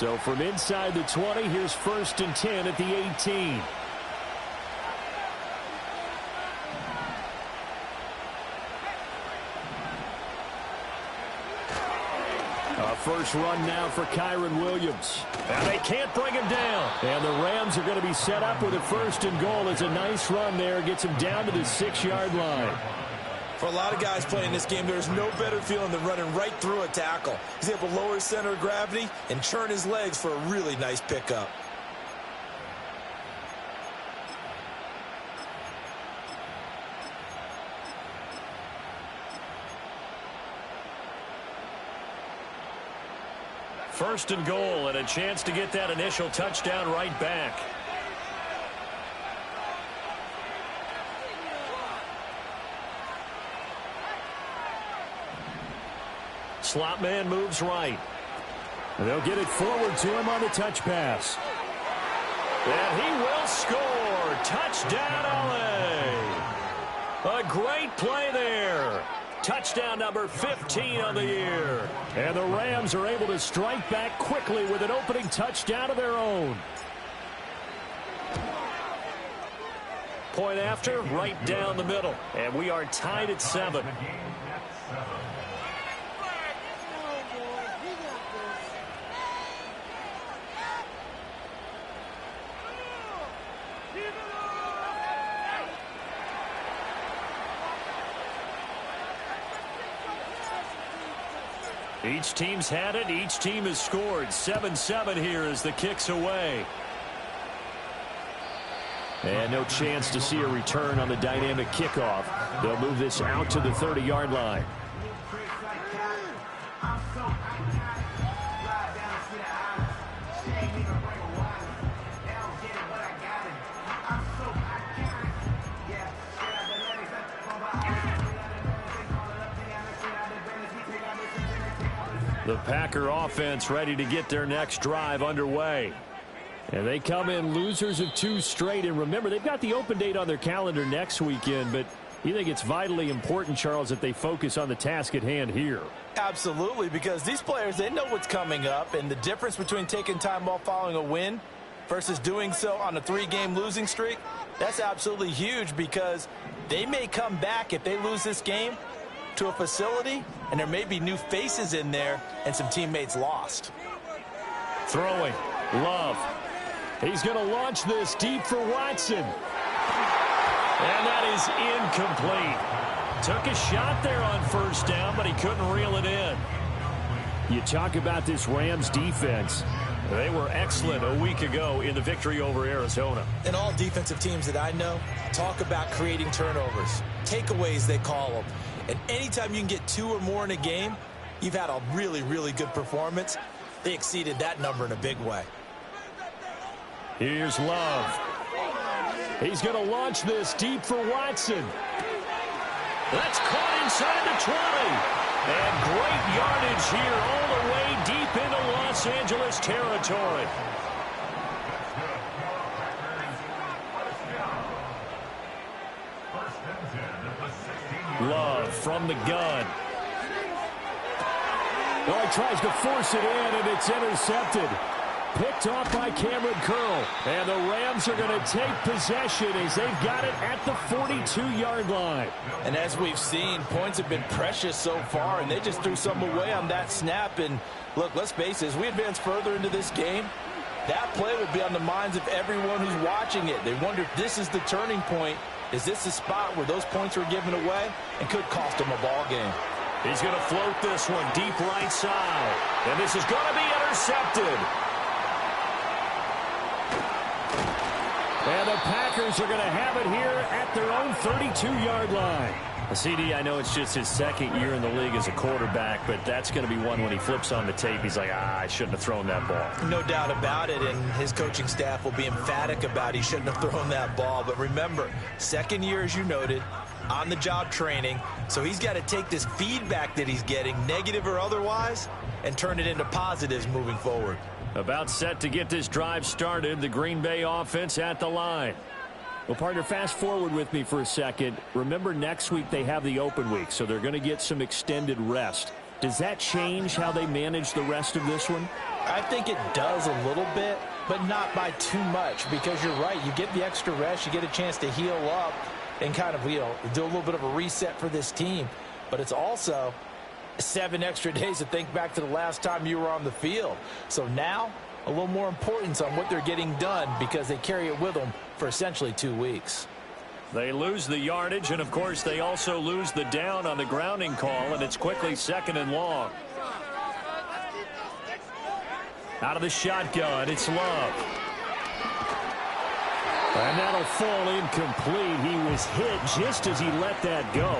So from inside the 20, here's 1st and 10 at the 18. First run now for Kyron Williams. And they can't bring him down. And the Rams are going to be set up with a 1st and goal. It's a nice run there. Gets him down to the 6-yard line. For a lot of guys playing this game, there's no better feeling than running right through a tackle. He's able to lower his center of gravity and churn his legs for a really nice pickup. First and goal, and a chance to get that initial touchdown right back. Slot man moves right. And they'll get it forward to him on the touch pass. And he will score. Touchdown, LA. A great play there. Touchdown number 15 on the year. And the Rams are able to strike back quickly with an opening touchdown of their own. Point after, right down the middle. And we are tied at 7. Each team's had it. Each team has scored. 7-7 here as the kick's away. And no chance to see a return on the dynamic kickoff. They'll move this out to the 30-yard line. The Packer offense ready to get their next drive underway. And they come in losers of 2 straight. And remember, they've got the open date on their calendar next weekend. But you think it's vitally important, Charles, that they focus on the task at hand here? Absolutely, because these players, they know what's coming up. And the difference between taking time off following a win versus doing so on a 3-game losing streak, that's absolutely huge, because they may come back if they lose this game to a facility, and there may be new faces in there and some teammates lost. Throwing. Love. He's going to launch this deep for Watson. And that is incomplete. Took a shot there on first down, but he couldn't reel it in. You talk about this Rams defense. They were excellent a week ago in the victory over Arizona. And all defensive teams that I know talk about creating turnovers. Takeaways, they call them. And anytime you can get 2 or more in a game, you've had a really, really good performance. They exceeded that number in a big way. Here's Love. He's going to launch this deep for Watson. That's caught inside the 20. And great yardage here all the way deep into Los Angeles territory. Love from the gun. Oh, he tries to force it in, and it's intercepted. Picked off by Cameron Curl. And the Rams are going to take possession as they've got it at the 42-yard line. And as we've seen, points have been precious so far, and they just threw some away on that snap. And look, let's face it, as we advance further into this game, that play will be on the minds of everyone who's watching it. They wonder if this is the turning point. Is this the spot where those points were given away and could cost them a ball game? He's going to float this one deep right side. And this is going to be intercepted. And the Packers are going to have it here at their own 32-yard line. CD, I know it's just his 2nd year in the league as a quarterback, but that's going to be one when he flips on the tape, he's like, I shouldn't have thrown that ball. No doubt about it, and his coaching staff will be emphatic about he shouldn't have thrown that ball. But remember, 2nd year, as you noted, on-the-job training, so he's got to take this feedback that he's getting, negative or otherwise, and turn it into positives moving forward. About set to get this drive started, the Green Bay offense at the line. Well, partner, fast forward with me for a second. Remember, next week they have the open week, so they're going to get some extended rest. Does that change how they manage the rest of this one? I think it does a little bit, but not by too much, because you're right. You get the extra rest. You get a chance to heal up and kind of, do a little bit of a reset for this team. But it's also 7 extra days to think back to the last time you were on the field. So now, a little more importance on what they're getting done, because they carry it with them for essentially 2 weeks. They lose the yardage, and, of course, they also lose the down on the grounding call, and it's quickly 2nd and long. Out of the shotgun, it's Love. And that'll fall incomplete. He was hit just as he let that go.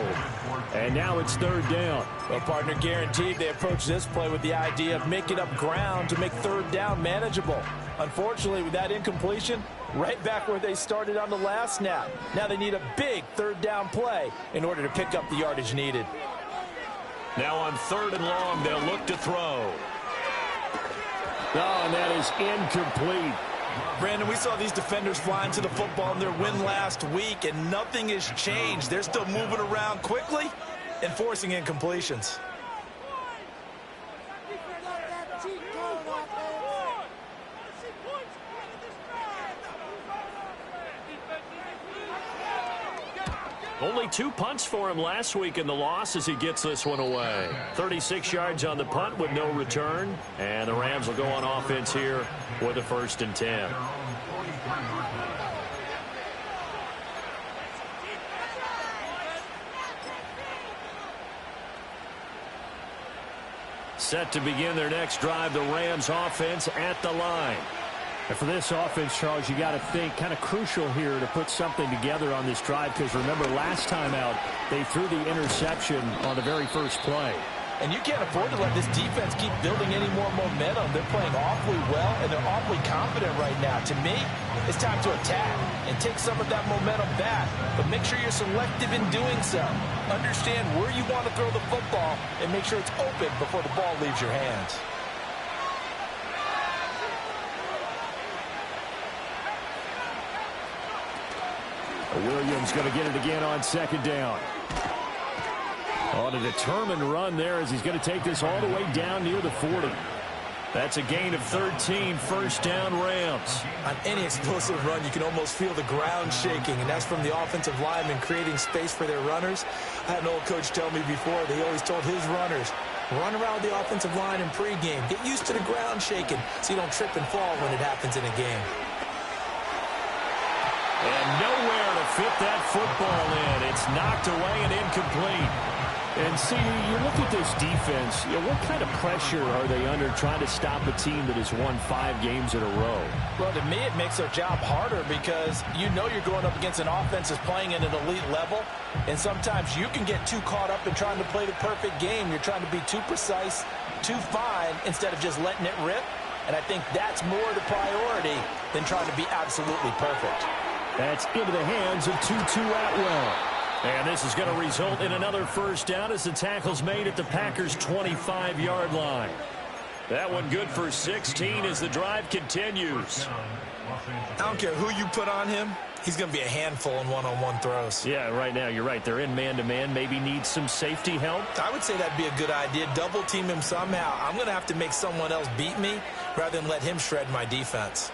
And now it's 3rd down. Well, partner, guaranteed they approach this play with the idea of making up ground to make 3rd down manageable. Unfortunately, with that incompletion, right back where they started on the last snap. Now they need a big 3rd down play in order to pick up the yardage needed. Now on 3rd and long, they'll look to throw. Oh, and that is incomplete. Brandon, we saw these defenders flying to the football in their win last week, and nothing has changed. They're still moving around quickly and forcing incompletions. Only 2 punts for him last week in the loss as he gets this one away. 36 yards on the punt with no return. And the Rams will go on offense here with a 1st and 10. Set to begin their next drive, the Rams offense at the line. And for this offense, Charles, you got to think kind of crucial here to put something together on this drive, because remember last time out they threw the interception on the very first play. And you can't afford to let this defense keep building any more momentum. They're playing awfully well, and they're awfully confident right now. To me, it's time to attack and take some of that momentum back, but make sure you're selective in doing so. Understand where you want to throw the football and make sure it's open before the ball leaves your hands. Williams going to get it again on 2nd down. On a determined run there as he's going to take this all the way down near the 40. That's a gain of 13, 1st down Rams. On any explosive run, you can almost feel the ground shaking, and that's from the offensive linemen creating space for their runners. I had an old coach tell me before, they always told his runners, run around the offensive line in pregame. Get used to the ground shaking so you don't trip and fall when it happens in a game. And nowhere to fit that football in. It's knocked away and incomplete. And see, you look at this defense, what kind of pressure are they under trying to stop a team that has won 5 games in a row? Well, to me, it makes their job harder, because you know you're going up against an offense that's playing at an elite level, and sometimes you can get too caught up in trying to play the perfect game. You're trying to be too precise, too fine, instead of just letting it rip, and I think that's more the priority than trying to be absolutely perfect. That's into the hands of Tutu Atwell. And this is going to result in another 1st down as the tackle's made at the Packers' 25-yard line. That one good for 16 as the drive continues. I don't care who you put on him. He's going to be a handful in one-on-one throws. Yeah, right now, you're right. They're in man-to-man. Maybe need some safety help. I would say that'd be a good idea. Double team him somehow. I'm going to have to make someone else beat me rather than let him shred my defense.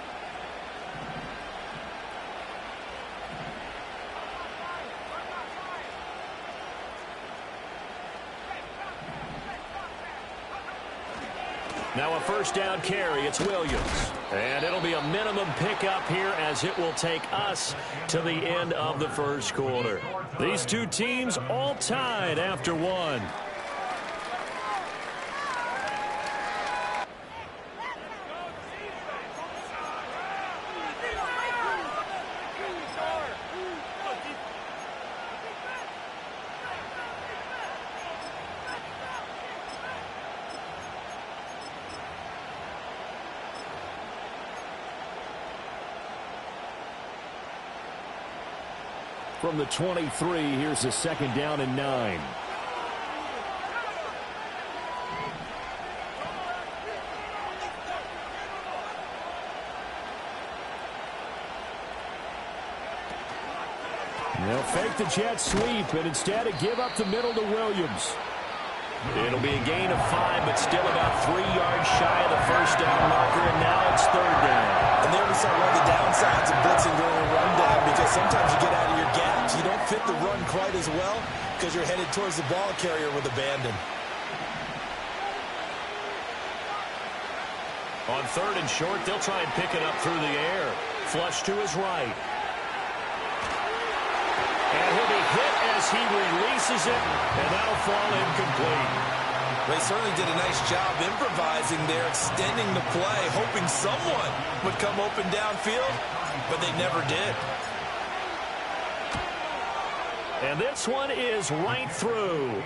Now a 1st down carry. It's Williams. And it'll be a minimum pickup here as it will take us to the end of the 1st quarter. These 2 teams all tied after 1. From the 23, here's a 2nd down and 9. They'll fake the jet sweep and instead give up the middle to Williams. It'll be a gain of 5, but still about 3 yards shy of the first down marker, and now it's third down. And there we saw one of the downsides of blitzing during a rundown, because sometimes you get out of your gaps. You don't fit the run quite as well because you're headed towards the ball carrier with abandon. On third and short, they'll try and pick it up through the air. Flush to his right. And he'll be hit as he releases it, and that'll fall incomplete. They certainly did a nice job improvising there, extending the play, hoping someone would come open downfield, but they never did. And this one is right through.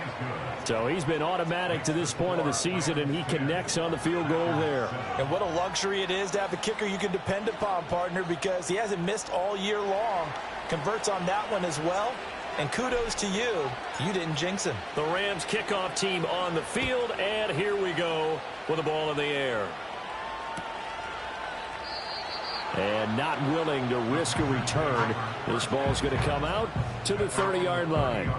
So he's been automatic to this point of the season, and he connects on the field goal there. And what a luxury it is to have a kicker you can depend upon, partner, because he hasn't missed all year long. Converts on that one as well. And kudos to you. You didn't jinx him. The Rams kickoff team on the field, and here we go with the ball in the air. And not willing to risk a return. This ball's going to come out to the 30-yard line.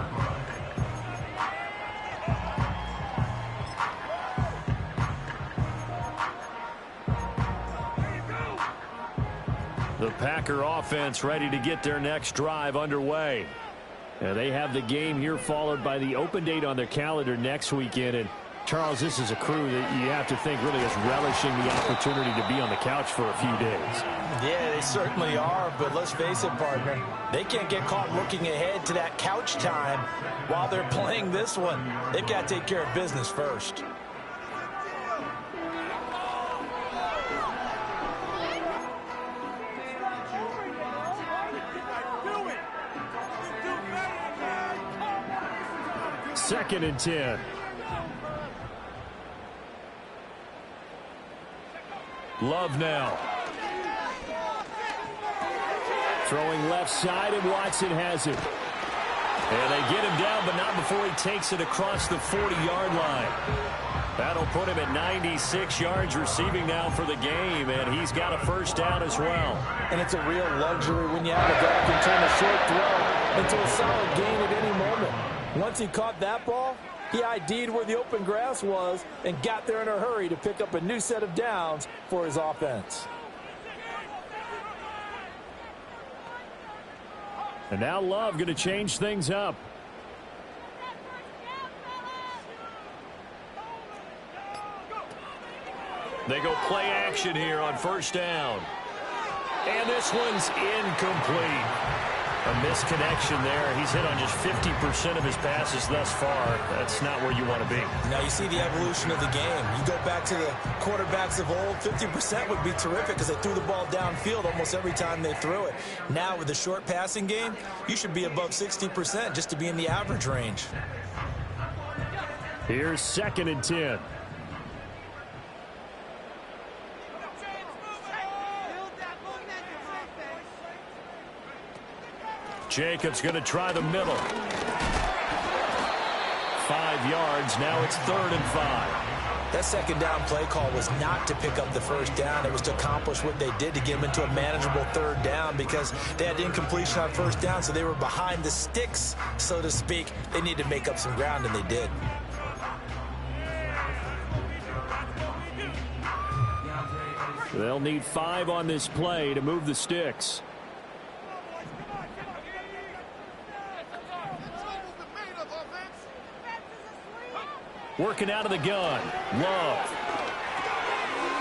The Packer offense ready to get their next drive underway. And they have the game here followed by the open date on their calendar next weekend. And Charles, this is a crew that you have to think really is relishing the opportunity to be on the couch for a few days. Yeah, they certainly are, but let's face it, partner. They can't get caught looking ahead to that couch time while they're playing this one. They've got to take care of business first. Second and 10. Love now. Throwing left side, and Watson has it. And they get him down, but not before he takes it across the 40-yard line. That'll put him at 96 yards receiving now for the game, and he's got a first down as well. And it's a real luxury when you have a guy who can turn a short throw into a solid gain at any moment. Once he caught that ball, he ID'd where the open grass was and got there in a hurry to pick up a new set of downs for his offense. And now Love going to change things up. They go play action here on first down. And this one's incomplete. A misconnection there. He's hit on just 50% of his passes thus far. That's not where you want to be. Now you see the evolution of the game. You go back to the quarterbacks of old, 50% would be terrific because they threw the ball downfield almost every time they threw it. Now with the short passing game, you should be above 60% just to be in the average range. Here's second and 10. Jacobs going to try the middle. 5 yards. Now it's third and 5. That second down play call was not to pick up the first down. It was to accomplish what they did to get them into a manageable third down because they had incompletion on first down, so they were behind the sticks, so to speak. They needed to make up some ground, and they did. They'll need 5 on this play to move the sticks. Working out of the gun. Love.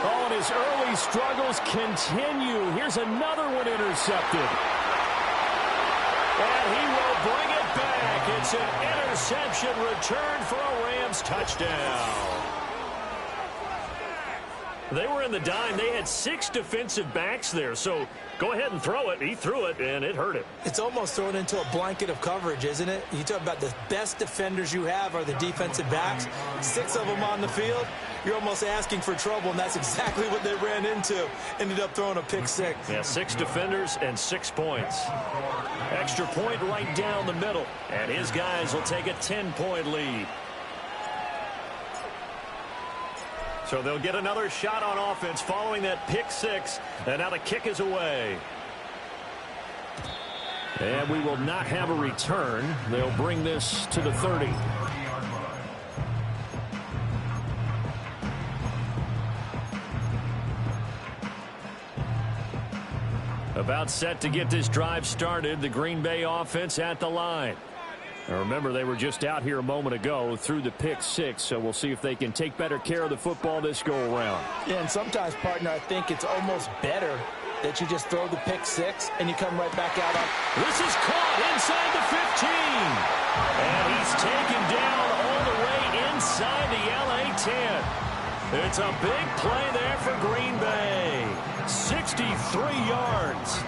Oh, and his early struggles continue. Here's another one intercepted. And he will bring it back. It's an interception return for a Rams touchdown. They were in the dime. They had 6 defensive backs there, so go ahead and throw it. He threw it, and it hurt him. It's almost thrown into a blanket of coverage, isn't it? You talk about the best defenders you have are the defensive backs. 6 of them on the field. You're almost asking for trouble, and that's exactly what they ran into. Ended up throwing a pick 6. Yeah, 6 defenders and 6 points. Extra point right down the middle, and his guys will take a 10-point lead. So they'll get another shot on offense following that pick 6, and now the kick is away. And we will not have a return. They'll bring this to the 30. About set to get this drive started. The Green Bay offense at the line. Now remember, they were just out here a moment ago through the pick six, so we'll see if they can take better care of the football this go-around. Yeah, and sometimes, partner, I think it's almost better that you just throw the pick six and you come right back out on. This is caught inside the 15. And he's taken down all the way inside the LA 10. It's a big play there for Green Bay. 63 yards.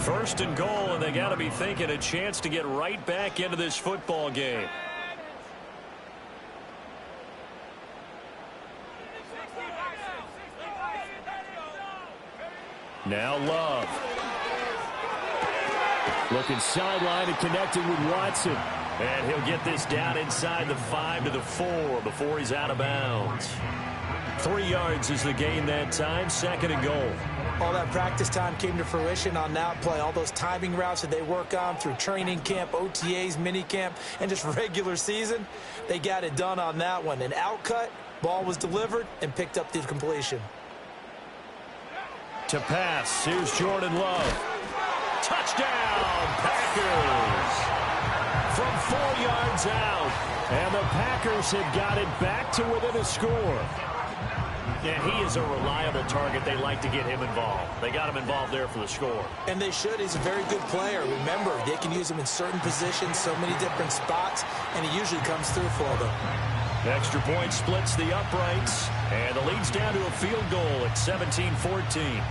First and goal, and they got to be thinking a chance to get right back into this football game. Now Love. Looking sideline and connecting with Watson. And he'll get this down inside the 5 to the 4 before he's out of bounds. 3 yards is the gain that time. Second and goal. All that practice time came to fruition on that play. All those timing routes that they work on through training camp, OTAs, minicamp, and just regular season, they got it done on that one. An outcut, ball was delivered, and picked up the completion. To pass, here's Jordan Love. Touchdown, Packers! From 4 yards out. And the Packers have got it back to within a score. Yeah, he is a reliable target. They like to get him involved. They got him involved there for the score. And they should. He's a very good player. Remember, they can use him in certain positions, so many different spots, and he usually comes through for them. Extra point splits the uprights, and the lead's down to a field goal at 17-14.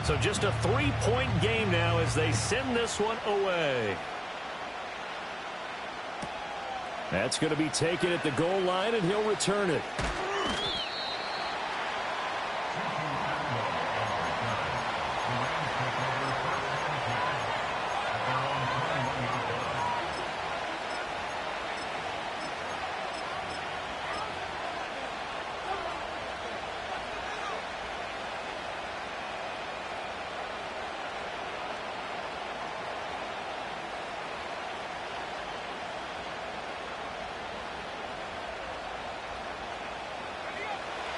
So just a 3-point game now as they send this one away. That's going to be taken at the goal line, and he'll return it.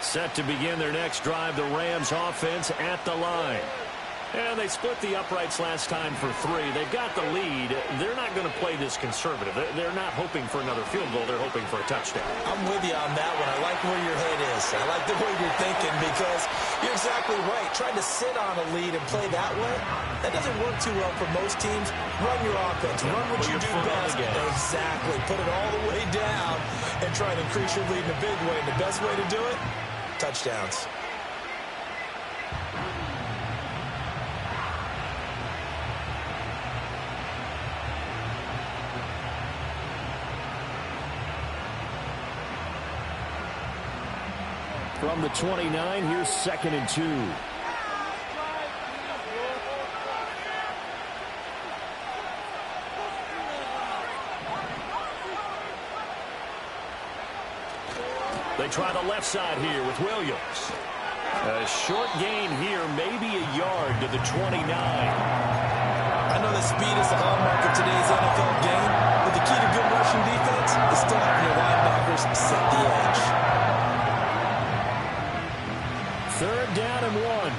Set to begin their next drive, the Rams offense at the line. And they split the uprights last time for 3. They've got the lead. They're not going to play this conservative. They're not hoping for another field goal. They're hoping for a touchdown. I'm with you on that one. I like where your head is. I like the way you're thinking because you're exactly right. Trying to sit on a lead and play that way, that doesn't work too well for most teams. Run your offense. Run what you do best. Exactly. Put it all the way down and try to increase your lead in a big way. And the best way to do it, touchdowns. From the 29, here's 2nd and 2. They try the left side here with Williams. A short gain here, maybe a yard to the 29. I know that speed is the hallmark of today's NFL game, but the key to good rushing defense is still having your linebackers set the edge. 3rd down and 1.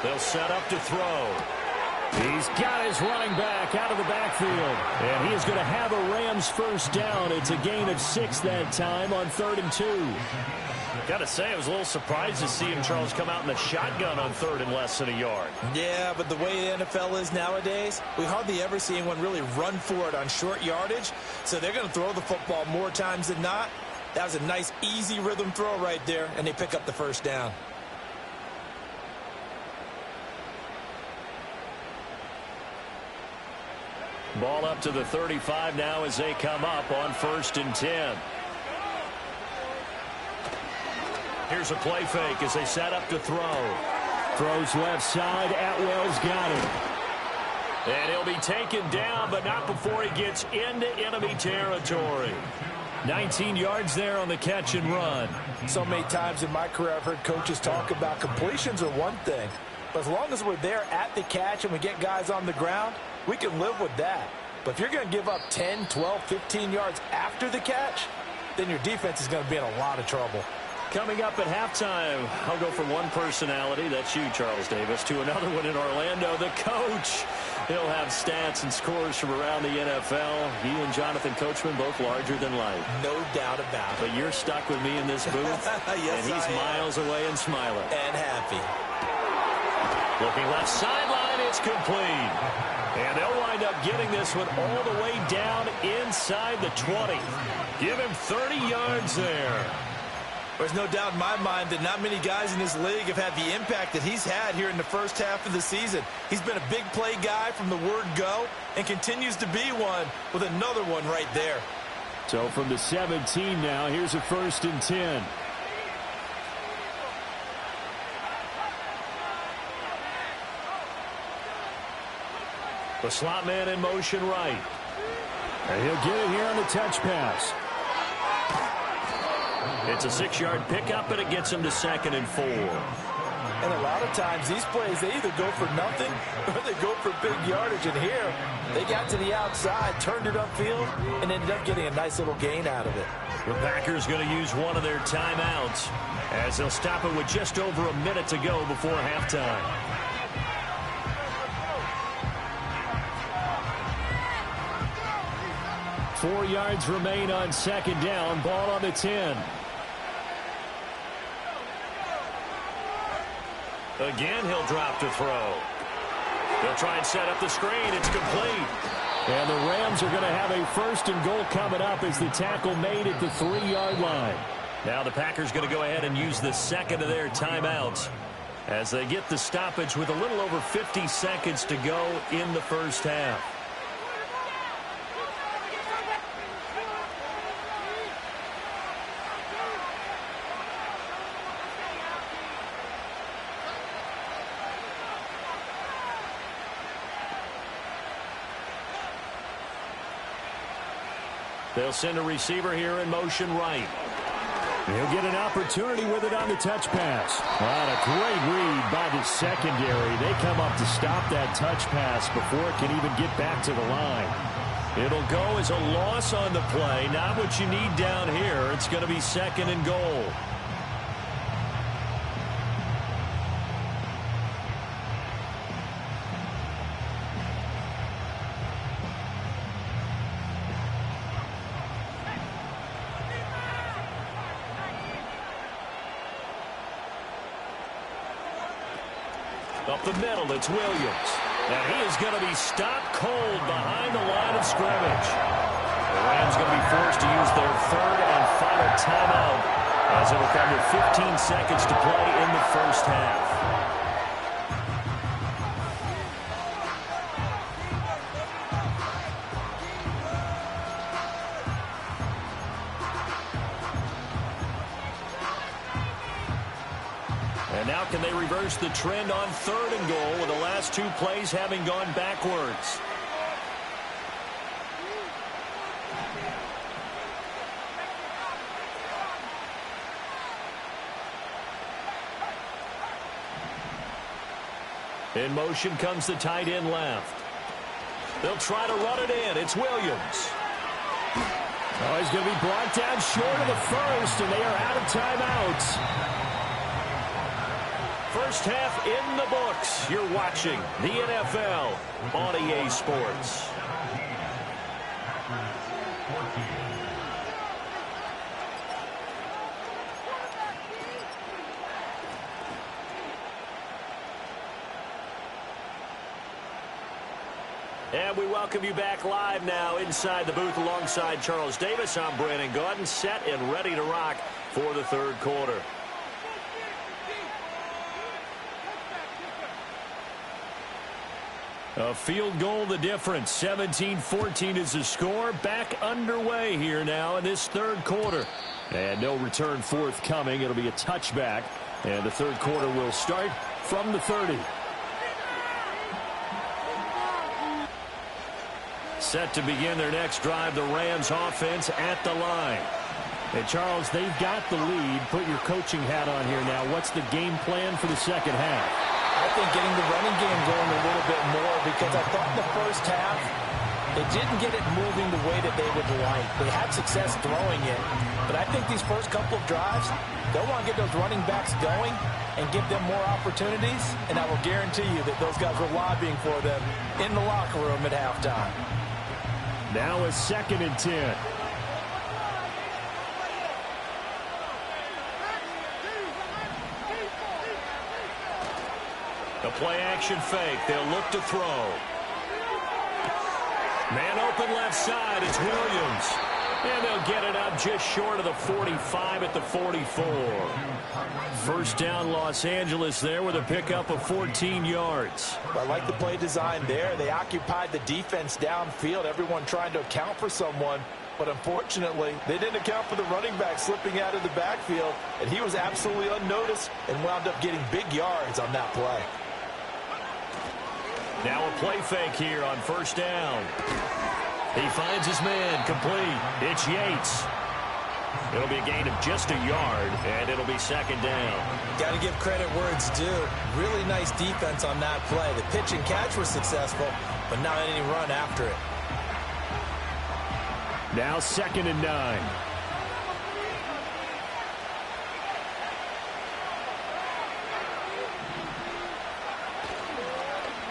They'll set up to throw. He's got his running back out of the backfield. And he is going to have a Rams first down. It's a gain of 6 that time on 3rd and 2. Got to say, I was a little surprised to see him, Charles, come out in the shotgun on 3rd and less than a yard. Yeah, but the way the NFL is nowadays, we hardly ever see anyone really run for it on short yardage. So they're going to throw the football more times than not. That was a nice, easy rhythm throw right there, and they pick up the first down. Ball up to the 35 now as they come up on 1st and 10. Here's a play fake as they set up to throw. Throws left side. Atwell's got it. And he'll be taken down, but not before he gets into enemy territory. 19 yards there on the catch and run. So many times in my career I've heard coaches talk about completions are one thing. But as long as we're there at the catch and we get guys on the ground, we can live with that. But if you're going to give up 10, 12, 15 yards after the catch, then your defense is going to be in a lot of trouble. Coming up at halftime, I'll go from one personality, that's you, Charles Davis, to another one in Orlando, the coach. He'll have stats and scores from around the NFL. He and Jonathan Coachman both larger than life. No doubt about it. But you're stuck with me in this booth, yes, and he's miles away and smiling. And happy. Looking left sideline, it's complete. And they'll wind up getting this one all the way down inside the 20. Give him 30 yards there. There's no doubt in my mind that not many guys in this league have had the impact that he's had here in the first half of the season. He's been a big play guy from the word go and continues to be one with another one right there. So from the 17 now, here's a 1st and 10. The slot man in motion right. And he'll get it here on the touch pass. It's a 6-yard pickup, and it gets him to 2nd and 4. And a lot of times these plays, they either go for nothing or they go for big yardage. And here, they got to the outside, turned it upfield, and ended up getting a nice little gain out of it. The Packers going to use one of their timeouts as they'll stop it with just over a minute to go before halftime. Four yards remain on 2nd down. Ball on the 10. Again, he'll drop to throw. They'll try and set up the screen. It's complete. And the Rams are going to have a 1st and goal coming up as the tackle made at the 3-yard line. Now the Packers going to go ahead and use the second of their timeouts as they get the stoppage with a little over 50 seconds to go in the first half. They'll send a receiver here in motion right. He'll get an opportunity with it on the touch pass. What a great read by the secondary. They come up to stop that touch pass before it can even get back to the line. It'll go as a loss on the play. Not what you need down here. It's going to be 2nd and goal. Up the middle, it's Williams. And he is going to be stopped cold behind the line of scrimmage. The Rams going to be forced to use their 3rd and final timeout as it will come with 15 seconds to play in the first half. And now can they reverse the trend on 3rd and goal with the last 2 plays having gone backwards? In motion comes the tight end left. They'll try to run it in. It's Williams. Oh, he's going to be brought down short of the 1st, and they are out of timeouts. First half in the books. You're watching the NFL on EA Sports. And we welcome you back live now inside the booth alongside Charles Davis. I'm Brandon Gaudin, set and ready to rock for the 3rd quarter. A field goal the difference. 17-14 is the score. Back underway here now in this 3rd quarter. And no return forthcoming. It'll be a touchback. And the 3rd quarter will start from the 30. Set to begin their next drive, the Rams offense at the line. Hey, Charles, they've got the lead. Put your coaching hat on here now. What's the game plan for the second half? I think getting the running game going a little bit more, because I thought in the first half they didn't get it moving the way that they would like. They had success throwing it, but I think these first couple of drives, they'll want to get those running backs going and give them more opportunities, and I will guarantee you that those guys were lobbying for them in the locker room at halftime. Now a 2nd and 10. The play-action fake. They'll look to throw. Man open left side. It's Williams. And they'll get it up just short of the 45 at the 44. First down, Los Angeles there with a pickup of 14 yards. I like the play design there. They occupied the defense downfield, everyone trying to account for someone. But unfortunately, they didn't account for the running back slipping out of the backfield, and he was absolutely unnoticed and wound up getting big yards on that play. Now a play fake here on first down. He finds his man, complete. It's Yates. It'll be a gain of just a yard, and it'll be second down. Got to give credit where it's due. Really nice defense on that play. The pitch and catch was successful, but not any run after it. Now 2nd and 9.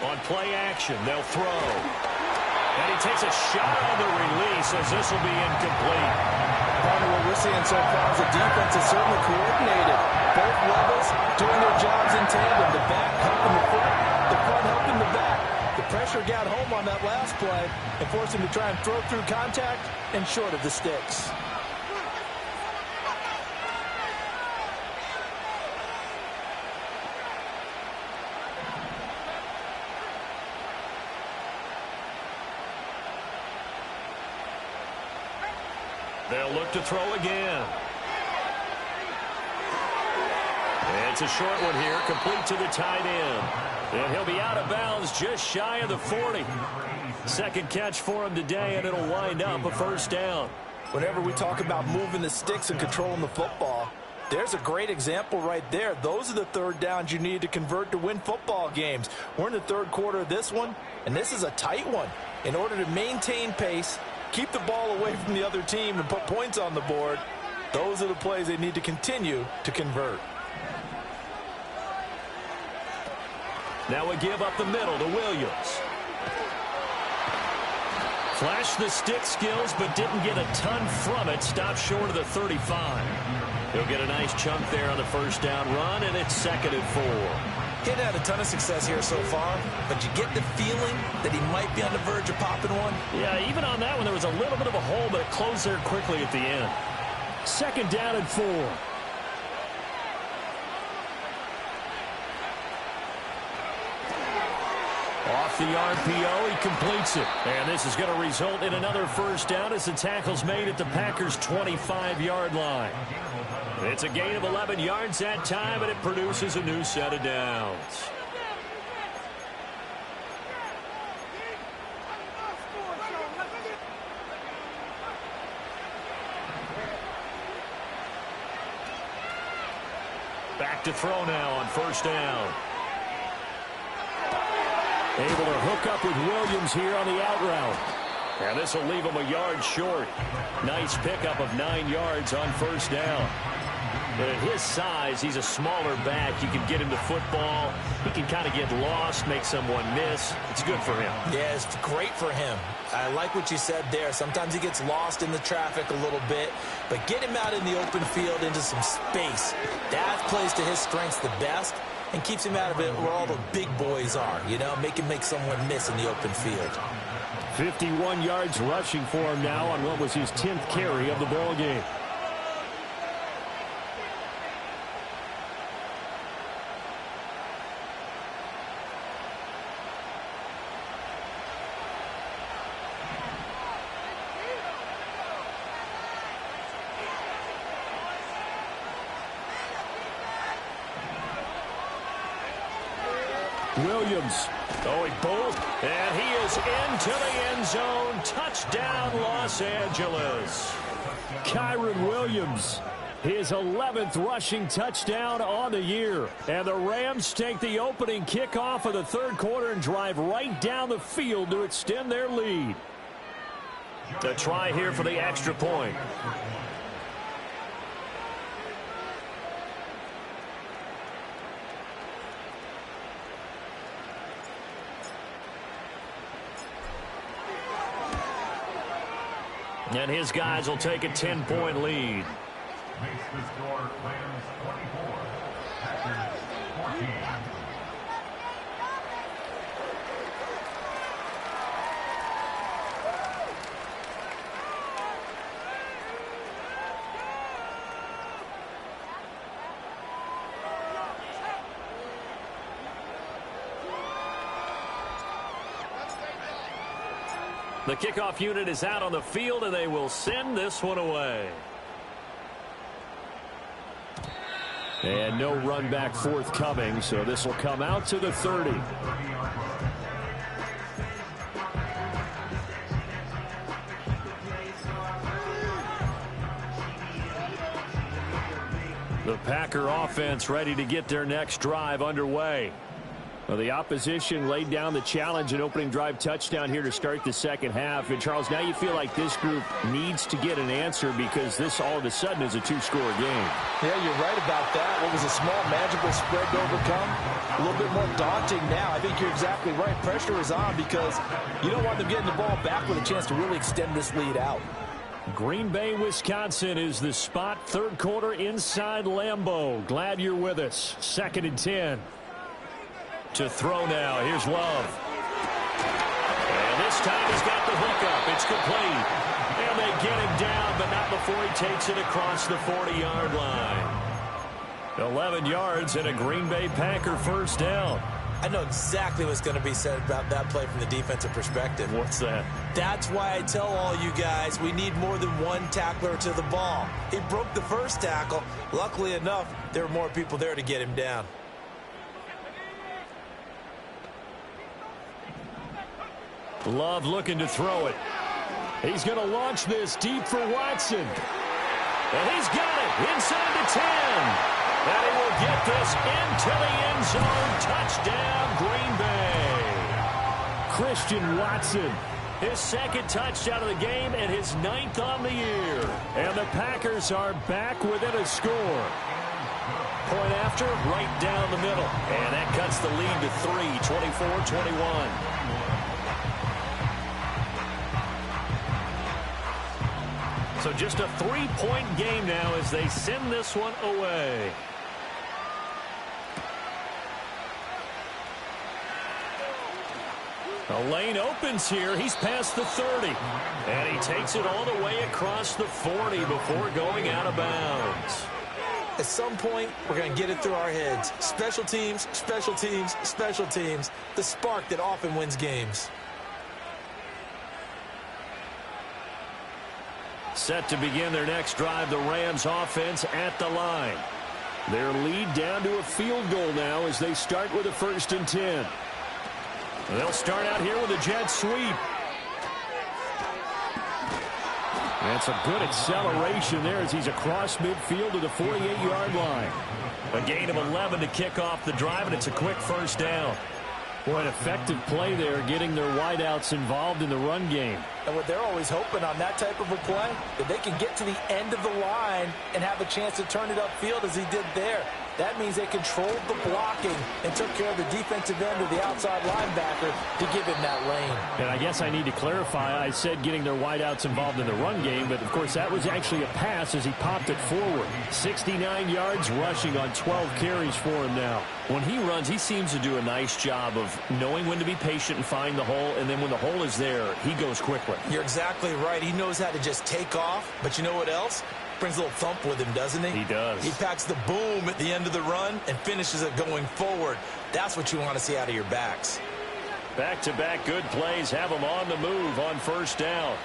On play action, they'll throw. And he takes a shot on the release as this will be incomplete. Part of what we're seeing so far is the defense is certainly coordinated. Both levels doing their jobs in tandem. The back helping the front helping the back. The pressure got home on that last play and forced him to try and throw through contact and short of the sticks. They'll look to throw again. It's a short one here, complete to the tight end. And he'll be out of bounds just shy of the 40. Second catch for him today, and it'll wind up a first down. Whenever we talk about moving the sticks and controlling the football, there's a great example right there. Those are the third downs you need to convert to win football games. We're in the third quarter of this one, and this is a tight one. In order to maintain pace, keep the ball away from the other team, and put points on the board, those are the plays they need to continue to convert. Now we give up the middle to Williams. Flashed the stick skills, but didn't get a ton from it. Stopped short of the 35. He'll get a nice chunk there on the first down run, and it's 2nd and 4. He hadn't had a ton of success here so far, but you get the feeling that he might be on the verge of popping one. Yeah, even on that one, there was a little bit of a hole, but it closed there quickly at the end. 2nd down and 4. Off the RPO, he completes it. And this is going to result in another first down as the tackle's made at the Packers' 25-yard line. It's a gain of 11 yards that time, and it produces a new set of downs. Back to throw now on first down. Able to hook up with Williams here on the out route. And this will leave him a yard short. Nice pickup of 9 yards on first down. But at his size, he's a smaller back. You can get him to football. He can kind of get lost, make someone miss. It's good for him. Yeah, it's great for him. I like what you said there. Sometimes he gets lost in the traffic a little bit, but get him out in the open field into some space. That plays to his strengths the best and keeps him out of it where all the big boys are, you know, make someone miss in the open field. 51 yards rushing for him now on what was his 10th carry of the ball game. Williams. Oh, he bowled, and he is into the end zone. Touchdown, Los Angeles. Kyron Williams, his 11th rushing touchdown on the year. And the Rams take the opening kickoff of the third quarter and drive right down the field to extend their lead. A try here for the extra point. And his guys will take a 10-point lead. Makes the score Rams 24, Packers 14. The kickoff unit is out on the field, and they will send this one away. And no run back forthcoming, so this will come out to the 30. The Packer offense ready to get their next drive underway. Well, the opposition laid down the challenge and opening drive touchdown here to start the second half. And, Charles, now you feel like this group needs to get an answer because this all of a sudden is a two-score game. Yeah, you're right about that. What was a small, manageable spread to overcome, a little bit more daunting now. I think you're exactly right. Pressure is on because you don't want them getting the ball back with a chance to really extend this lead out. Green Bay, Wisconsin is the spot. Third quarter inside Lambeau. Glad you're with us. 2nd and 10. To throw now. Here's Love. And this time he's got the hook up. It's complete. And they get him down, but not before he takes it across the 40-yard line. 11 yards and a Green Bay Packer first down. I know exactly what's going to be said about that play from the defensive perspective. What's that? That's why I tell all you guys we need more than one tackler to the ball. He broke the first tackle. Luckily enough, there were more people there to get him down. Love looking to throw it. He's going to launch this deep for Watson. And he's got it inside the 10. And he will get this into the end zone. Touchdown, Green Bay. Christian Watson. His second touchdown of the game and his 9th on the year. And the Packers are back within a score. Point after, right down the middle. And that cuts the lead to 3, 24-21. So just a 3-point game now as they send this one away. A lane opens here. He's past the 30. And he takes it all the way across the 40 before going out of bounds. At some point, we're going to get it through our heads. Special teams, special teams, special teams. The spark that often wins games. Set to begin their next drive, the Rams offense at the line. Their lead down to a field goal now as they start with a 1st and 10. They'll start out here with a jet sweep. That's a good acceleration there as he's across midfield to the 48-yard line. A gain of 11 to kick off the drive, and it's a quick first down. Boy, an effective play there, getting their wideouts involved in the run game. And what they're always hoping on that type of a play, that they can get to the end of the line and have a chance to turn it upfield as he did there. That means they controlled the blocking and took care of the defensive end or the outside linebacker to give him that lane. And I guess I need to clarify, I said getting their wideouts involved in the run game, but of course that was actually a pass as he popped it forward. 69 yards rushing on 12 carries for him now. When he runs, he seems to do a nice job of knowing when to be patient and find the hole, and then when the hole is there, he goes quickly. You're exactly right. He knows how to just take off, but you know what else? Brings a little thump with him, doesn't he? He does. He packs the boom at the end of the run and finishes it going forward. That's what you want to see out of your backs. Back-to-back good plays have them on the move on first down.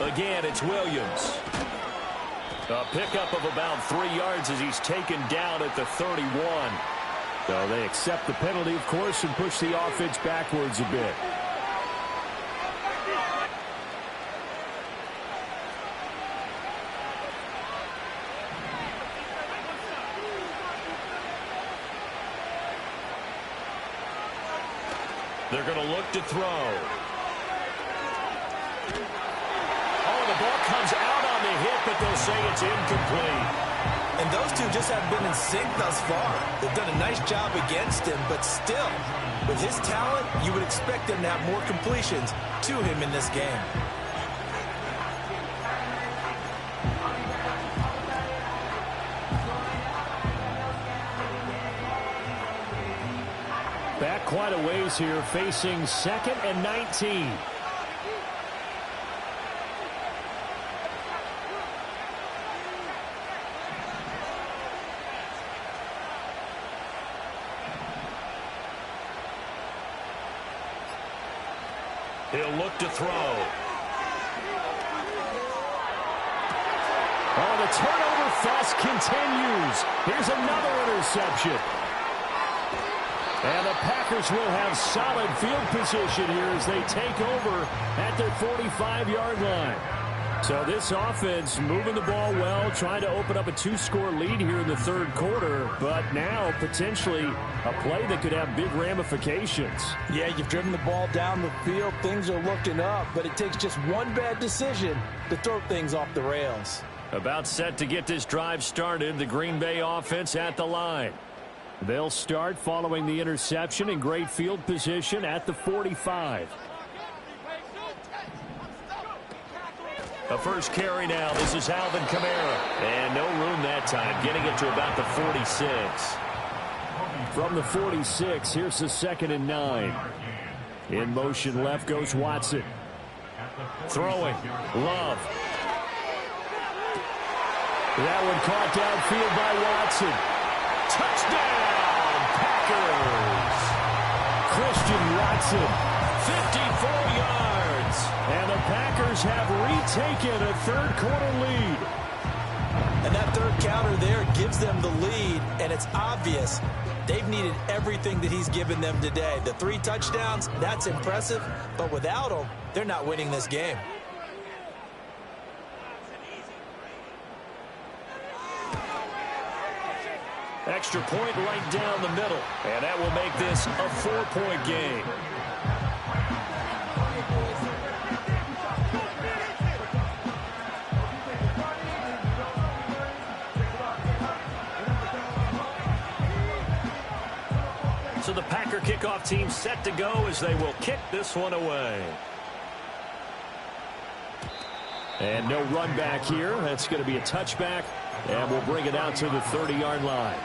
Again, it's Williams. A pickup of about 3 yards as he's taken down at the 31. So they accept the penalty, of course, and push the offense backwards a bit. They're going to look to throw. Oh, the ball comes out on the hit, but they'll say it's incomplete. And those two just have been in sync thus far. They've done a nice job against him, but still, with his talent, you would expect him to have more completions to him in this game. Back quite a ways here, facing 2nd and 19. He'll look to throw. Oh, the turnover fest continues. Here's another interception. And the Packers will have solid field position here as they take over at their 45-yard line. So this offense moving the ball well, trying to open up a 2-score lead here in the 3rd quarter, but now potentially a play that could have big ramifications. Yeah, you've driven the ball down the field. Things are looking up, but it takes just one bad decision to throw things off the rails. About set to get this drive started, the Green Bay offense at the line. They'll start following the interception in great field position at the 45. A first carry now. This is Alvin Kamara. And no room that time, getting it to about the 46. From the 46, here's the 2nd and 9. In motion left goes Watson. Throwing. Love. That one caught downfield by Watson. Touchdown, Packers. Christian Watson, 54 yards. And the Packers have retaken a 3rd quarter lead. And that 3rd counter there gives them the lead, and it's obvious they've needed everything that he's given them today. The 3 touchdowns, that's impressive, but without him, they're not winning this game. Extra point right down the middle. And that will make this a 4-point game. So the Packer kickoff team set to go as they will kick this one away. And no run back here. That's going to be a touchback. And we'll bring it out to the 30-yard line.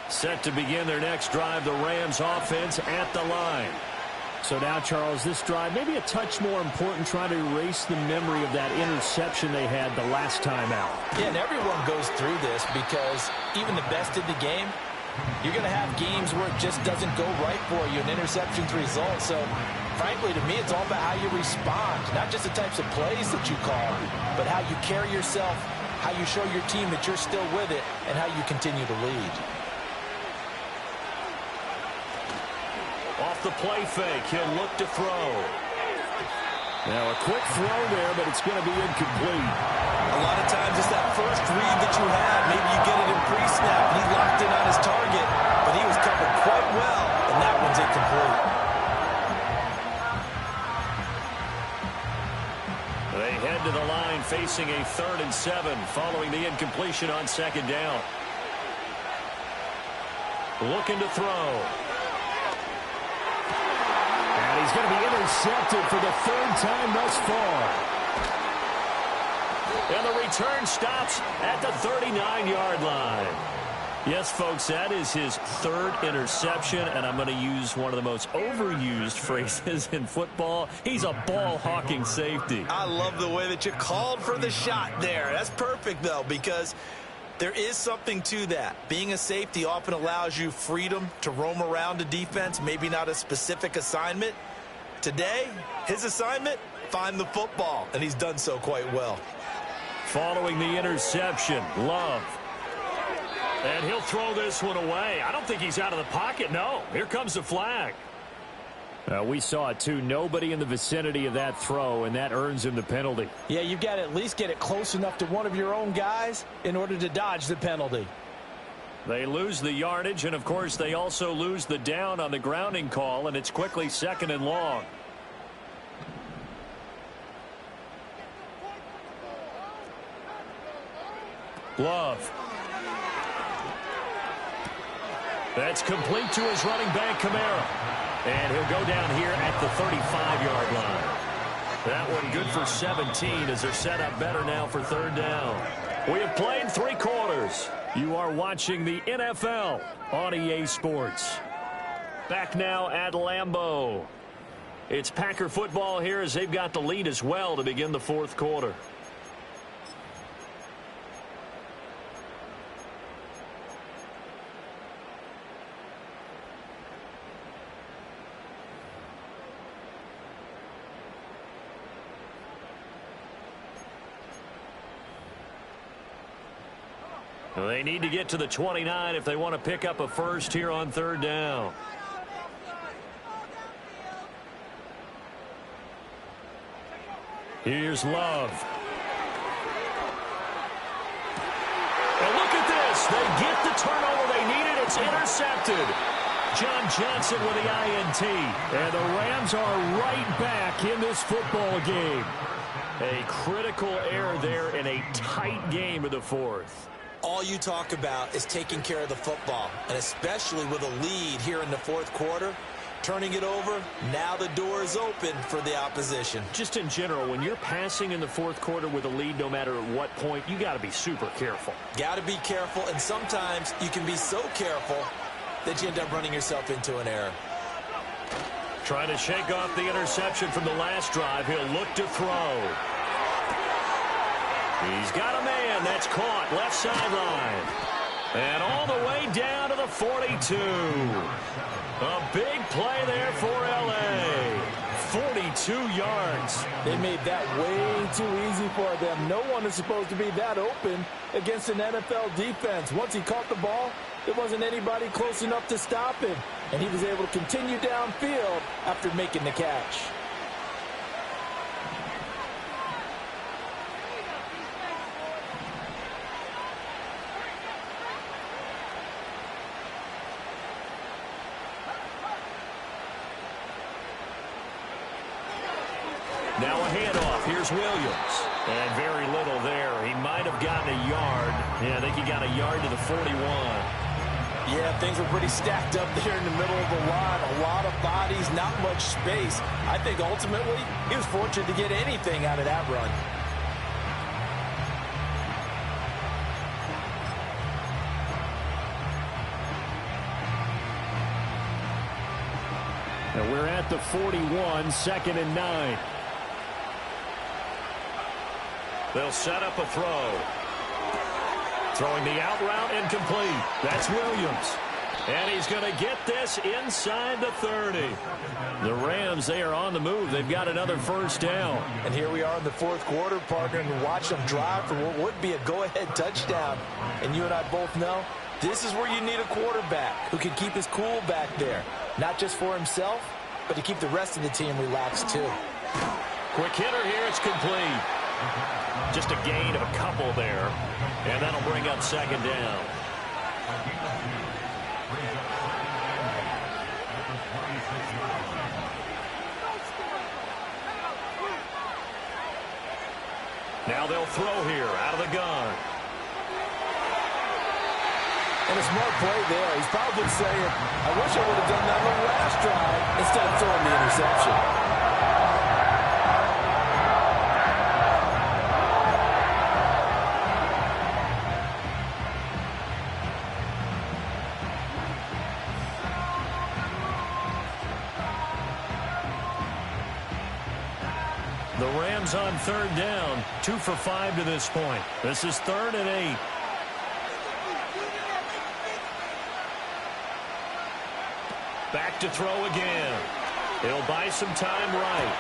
Set to begin their next drive, the Rams offense at the line. So now, Charles, this drive maybe a touch more important, trying to erase the memory of that interception they had the last time out. Yeah, and everyone goes through this because even the best in the game, you're going to have games where it just doesn't go right for you, an interception's result. So, frankly, to me, it's all about how you respond, not just the types of plays that you call, but how you carry yourself, how you show your team that you're still with it, and how you continue to lead. Off the play fake, he'll look to throw. Now a quick throw there, but it's going to be incomplete. A lot of times it's that first read that you have. Maybe you get it in pre-snap, and he's locked in on his target, but he was covered quite well, and that one's incomplete. They head to the line facing a 3rd and 7 following the incompletion on 2nd down. Looking to throw. He's going to be intercepted for the 3rd time thus far. And the return stops at the 39-yard line. Yes, folks, that is his 3rd interception, and I'm going to use one of the most overused phrases in football. He's a ball-hawking safety. I love the way that you called for the shot there. That's perfect, though, because There is something to that. Being a safety often allows you freedom to roam around the defense, maybe not a specific assignment. Today, his assignment, find the football, and he's done so quite well. Following the interception, Love. And he'll throw this one away. I don't think he's out of the pocket, no. Here comes the flag. We saw it, too. Nobody in the vicinity of that throw, and that earns him the penalty. Yeah, you've got to at least get it close enough to one of your own guys in order to dodge the penalty. They lose the yardage, and, of course, they also lose the down on the grounding call, and it's quickly 2nd and long. Love. That's complete to his running back, Kamara. And he'll go down here at the 35-yard line. That one good for 17 as they're set up better now for 3rd down. We have played 3 quarters. You are watching the NFL on EA Sports. Back now at Lambeau. It's Packer football here as they've got the lead as well to begin the 4th quarter. They need to get to the 29 if they want to pick up a first here on 3rd down. Here's Love. And look at this. They get the turnover they needed. It's intercepted. John Johnson with the INT. And the Rams are right back in this football game. A critical error there in a tight game of the 4th. All you talk about is taking care of the football, and especially with a lead here in the 4th quarter, turning it over, now the door is open for the opposition. Just in general, when you're passing in the 4th quarter with a lead, no matter at what point, you got to be super careful. Got to be careful, and sometimes you can be so careful that you end up running yourself into an error. Trying to shake off the interception from the last drive. He'll look to throw. He's got a man that's caught left sideline. And all the way down to the 42. A big play there for L.A. 42 yards. They made that way too easy for them. No one is supposed to be that open against an NFL defense. Once he caught the ball, there wasn't anybody close enough to stop him. And he was able to continue downfield after making the catch. Now a handoff. Here's Williams. And very little there. He might have gotten a yard. Yeah, I think he got a yard to the 41. Yeah, things were pretty stacked up there in the middle of the line. A lot of bodies, not much space. I think ultimately he was fortunate to get anything out of that run. And we're at the 41, 2nd and 9. They'll set up a throw. Throwing the out route incomplete. That's Williams. And he's going to get this inside the 30. The Rams, they are on the move. They've got another 1st down. And here we are in the 4th quarter, partner, and watch them drive for what would be a go-ahead touchdown. And you and I both know this is where you need a quarterback who can keep his cool back there. Not just for himself, but to keep the rest of the team relaxed too. Quick hitter here. It's complete. Just a gain of a couple there. And that'll bring up 2nd down. Now they'll throw here out of the gun. And a smart play there. He's probably saying, I wish I would have done that on the last drive instead of throwing the interception. The Rams on 3rd down, 2 for 5 to this point. This is 3rd and 8. Back to throw again. He'll buy some time right.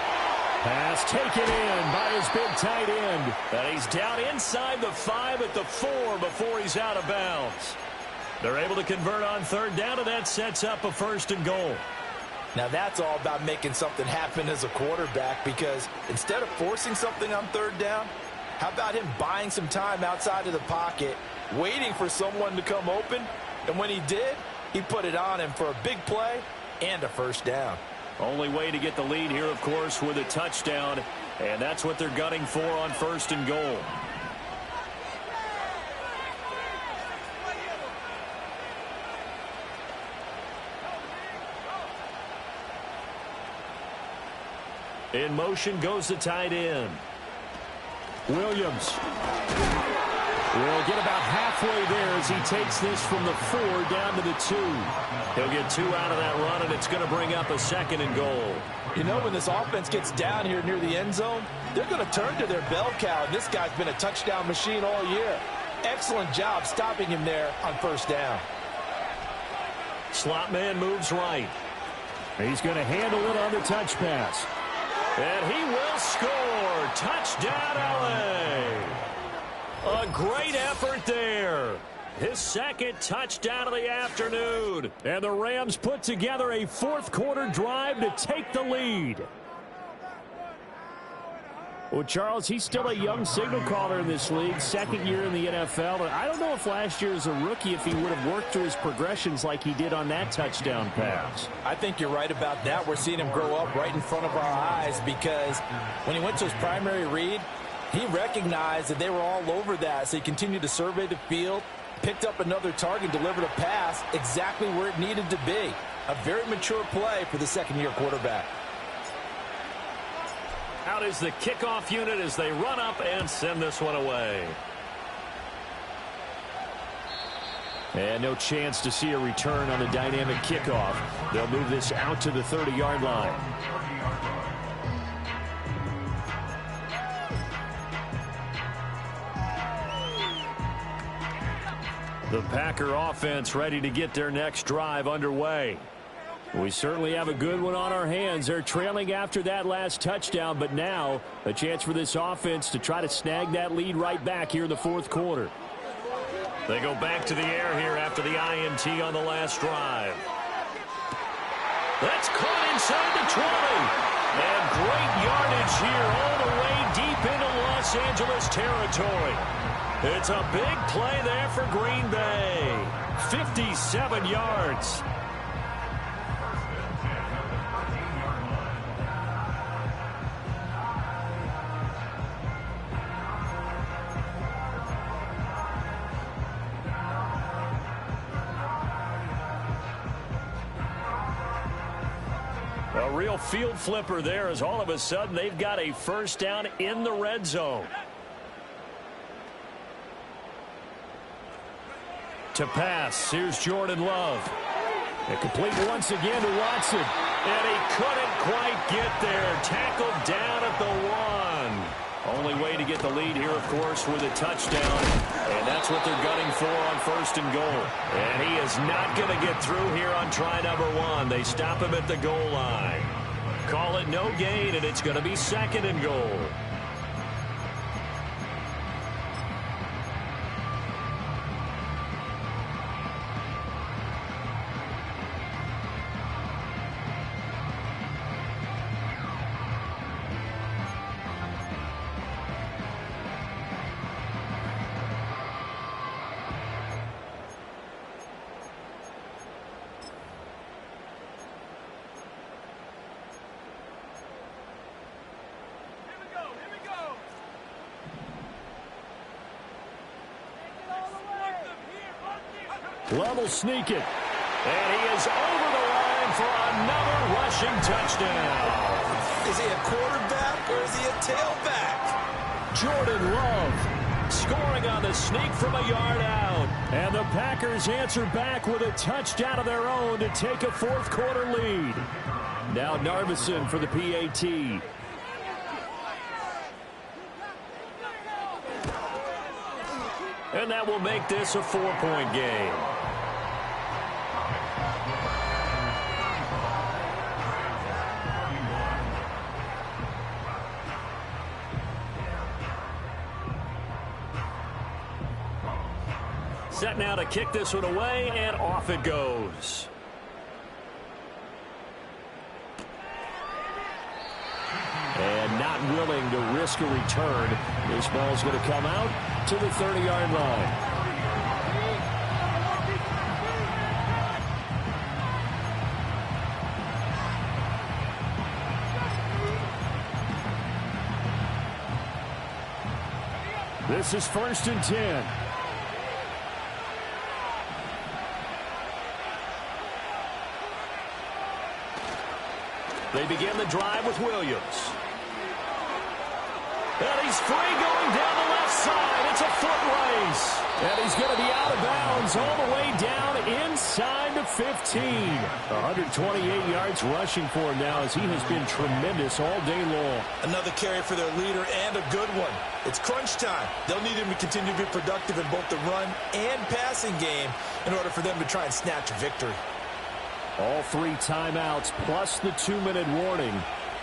Pass taken in by his big tight end. And he's down inside the 5 at the 4 before he's out of bounds. They're able to convert on third down, and that sets up a 1st and goal. Now that's all about making something happen as a quarterback, because instead of forcing something on third down, how about him buying some time outside of the pocket, waiting for someone to come open, and when he did, he put it on him for a big play and a 1st down. Only way to get the lead here, of course, with a touchdown, and that's what they're gunning for on 1st and goal. In motion goes the tight end. Williams will get about halfway there as he takes this from the 4 down to the 2. He'll get 2 out of that run, and it's going to bring up a 2nd and goal. You know, when this offense gets down here near the end zone, they're going to turn to their bell cow, and this guy's been a touchdown machine all year. Excellent job stopping him there on 1st down. Slot man moves right. He's going to handle it on the touch pass. And he will score. Touchdown, LA. A great effort there. His 2nd touchdown of the afternoon. And the Rams put together a 4th quarter drive to take the lead. Well, Charles, he's still a young signal caller in this league, 2nd year in the NFL. And I don't know if last year as a rookie, if he would have worked through his progressions like he did on that touchdown pass. I think you're right about that. We're seeing him grow up right in front of our eyes, because when he went to his primary read, he recognized that they were all over that. So he continued to survey the field, picked up another target, delivered a pass exactly where it needed to be. A very mature play for the 2nd-year quarterback. Out is the kickoff unit as they run up and send this one away. And no chance to see a return on the dynamic kickoff. They'll move this out to the 30-yard line. The Packer offense ready to get their next drive underway. We certainly have a good one on our hands. They're trailing after that last touchdown, but now a chance for this offense to try to snag that lead right back here in the 4th quarter. They go back to the air here after the INT on the last drive. That's caught inside the 20. And great yardage here all the way deep into Los Angeles territory. It's a big play there for Green Bay. 57 yards. A real field flipper there, as all of a sudden they've got a 1st down in the red zone. To pass, here's Jordan Love. And complete once again to Watson. And he couldn't quite get there. Tackled down at the 1. Only way to get the lead here, of course, with a touchdown. And that's what they're gunning for on 1st and goal. And he is not going to get through here on try number 1. They stop him at the goal line. Call it no gain, and it's going to be 2nd and goal. Love will sneak it. And he is over the line for another rushing touchdown. Is he a quarterback or is he a tailback? Jordan Love scoring on the sneak from a yard out. And the Packers answer back with a touchdown of their own to take a 4th quarter lead. Now Narveson for the PAT. And that will make this a 4-point game. Set now to kick this one away, and off it goes. And not willing to risk a return. This ball's going to come out to the 30-yard line. This is 1st and 10. They begin the drive with Williams. And he's free going down the left side. It's a foot race. And he's going to be out of bounds all the way down inside the 15. 128 yards rushing for him now as he has been tremendous all day long. Another carry for their leader and a good one. It's crunch time. They'll need him to continue to be productive in both the run and passing game in order for them to try and snatch a victory. All 3 timeouts plus the 2-minute warning.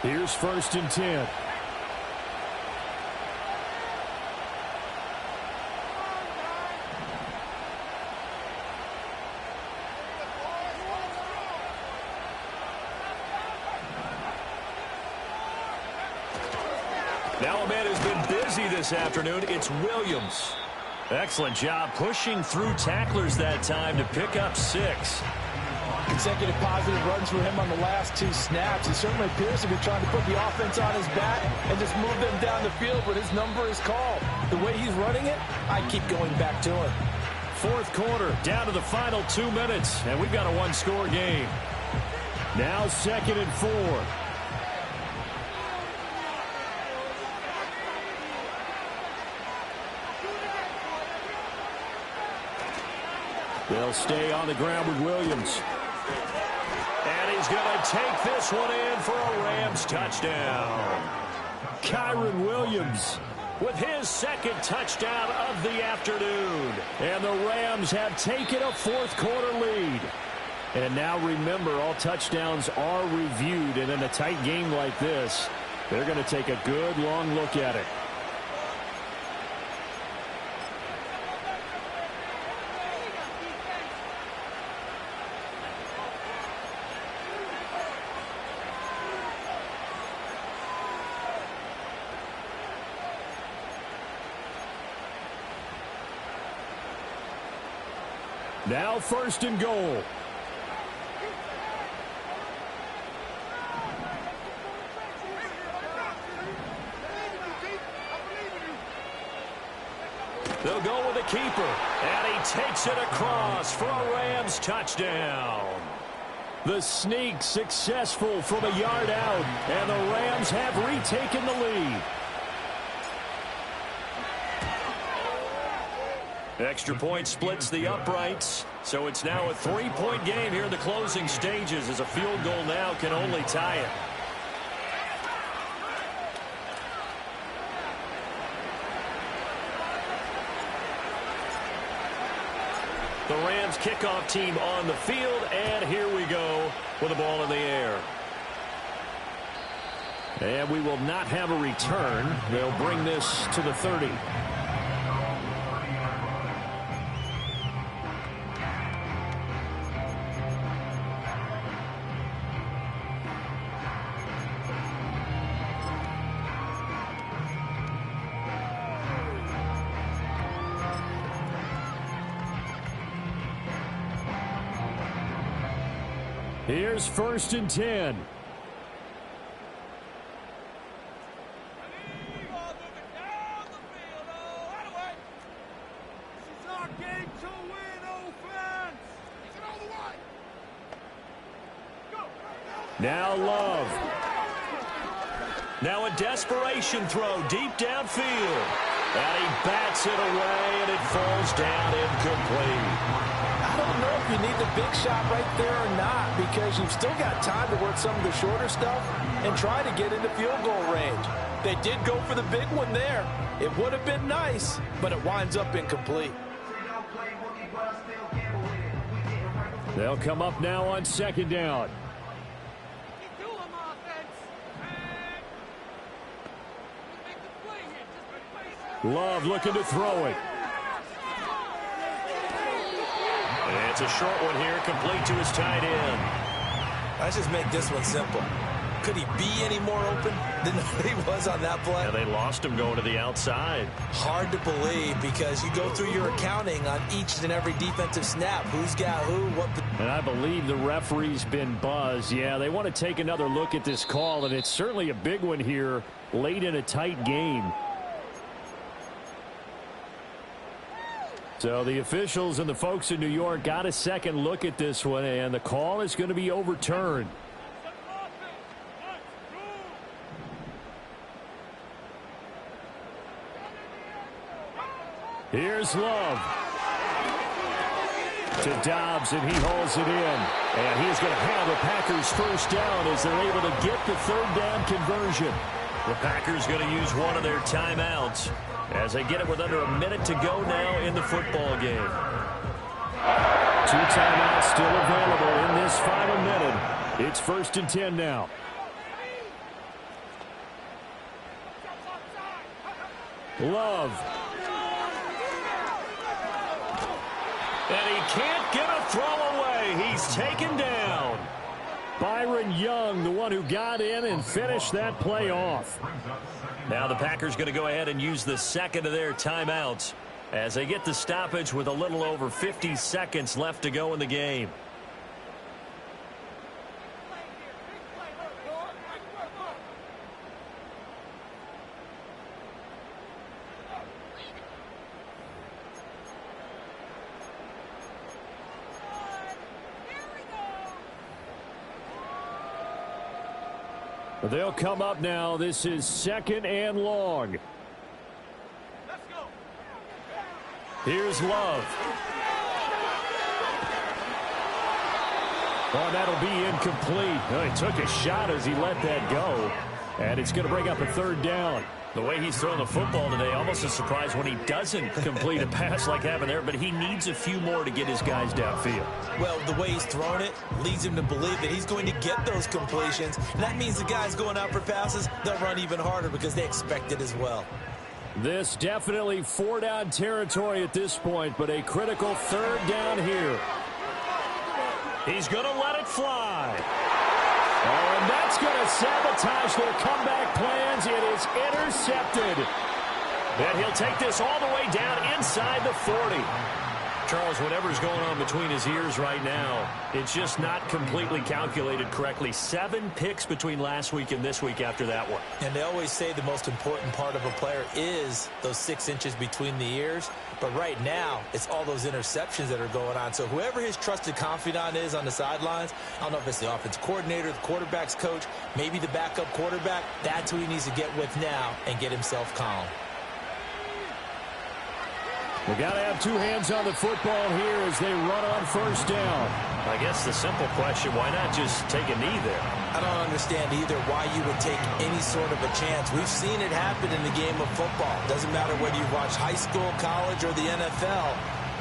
Here's 1st and 10. Now a man who's been busy this afternoon, it's Williams. Excellent job pushing through tacklers that time to pick up 6. Consecutive positive runs for him on the last 2 snaps. He certainly appears to be trying to put the offense on his back and just move them down the field, but his number is called. The way he's running it, I keep going back to him. 4th quarter, down to the final 2 minutes, and we've got a 1-score game. Now 2nd and 4. They'll stay on the ground with Williams. And he's going to take this one in for a Rams touchdown. Kyron Williams with his 2nd touchdown of the afternoon. And the Rams have taken a 4th quarter lead. And now remember, all touchdowns are reviewed. And in a tight game like this, they're going to take a good long look at it. Now 1st and goal. They'll go with the keeper. And he takes it across for a Rams touchdown. The sneak successful from a yard out. And the Rams have retaken the lead. Extra point splits the uprights, so it's now a 3-point game here in the closing stages as a field goal now can only tie it. The Rams kickoff team on the field, and here we go with the ball in the air. And we will not have a return. They'll bring this to the 30. Here's 1st and 10. Now Love. Now a desperation throw deep downfield. And he bats it away, and it falls down incomplete. I don't know if you need the big shot right there or not, because you've still got time to work some of the shorter stuff and try to get into field goal range. They did go for the big one there. It would have been nice, but it winds up incomplete. They'll come up now on 2nd down. Love looking to throw it. It's a short one here, complete to his tight end. Let's just make this one simple. Could he be any more open than he was on that play? Yeah, they lost him going to the outside. Hard to believe because you go through your accounting on each and every defensive snap. Who's got who, what. And I believe the referee's been buzzed. Yeah, they want to take another look at this call, and it's certainly a big one here late in a tight game. So the officials and the folks in New York got a second look at this one, and the call is going to be overturned. Here's Love to Dobbs, and he holds it in. And he's going to have the Packers first down as they're able to get the third down conversion. The Packers going to use one of their timeouts as they get it with under a minute to go now in the football game. 2 timeouts still available in this final minute. It's 1st and 10 now. Love. And he can't get a throw away. He's taken down. Byron Young, the one who got in and finished that play off. Now the Packers going to go ahead and use the second of their timeouts as they get the stoppage with a little over 50 seconds left to go in the game. They'll come up now. This is 2nd and long. Let's go. Here's Love. Oh, that'll be incomplete. Oh, he took a shot as he let that go. And it's going to bring up a 3rd down. The way he's throwing the football today, almost a surprise when he doesn't complete a pass like happened there, but he needs a few more to get his guys downfield. Well, the way he's thrown it leads him to believe that he's going to get those completions. And that means the guys going out for passes, they'll run even harder because they expect it as well. This definitely 4-down territory at this point, but a critical 3rd down here. He's going to let it fly. Oh, and that's going to sabotage their comeback plans. It is intercepted. And he'll take this all the way down inside the 40. Charles, whatever's going on between his ears right now, it's just not completely calculated correctly. 7 picks between last week and this week after that one. And they always say the most important part of a player is those 6 inches between the ears. But right now, it's all those interceptions that are going on. So whoever his trusted confidant is on the sidelines, I don't know if it's the offensive coordinator, the quarterback's coach, maybe the backup quarterback, that's who he needs to get with now and get himself calm. We got to have 2 hands on the football here as they run on 1st down. I guess the simple question, why not just take a knee there? I don't understand either why you would take any sort of a chance. We've seen it happen in the game of football. Doesn't matter whether you watch high school, college, or the NFL.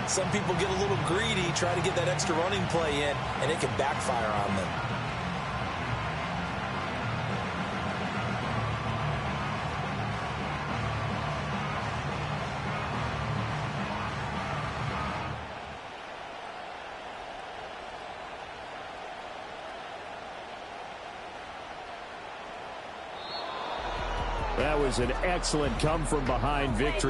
Some people get a little greedy, try to get that extra running play in, and it can backfire on them. That was an excellent come-from-behind victory.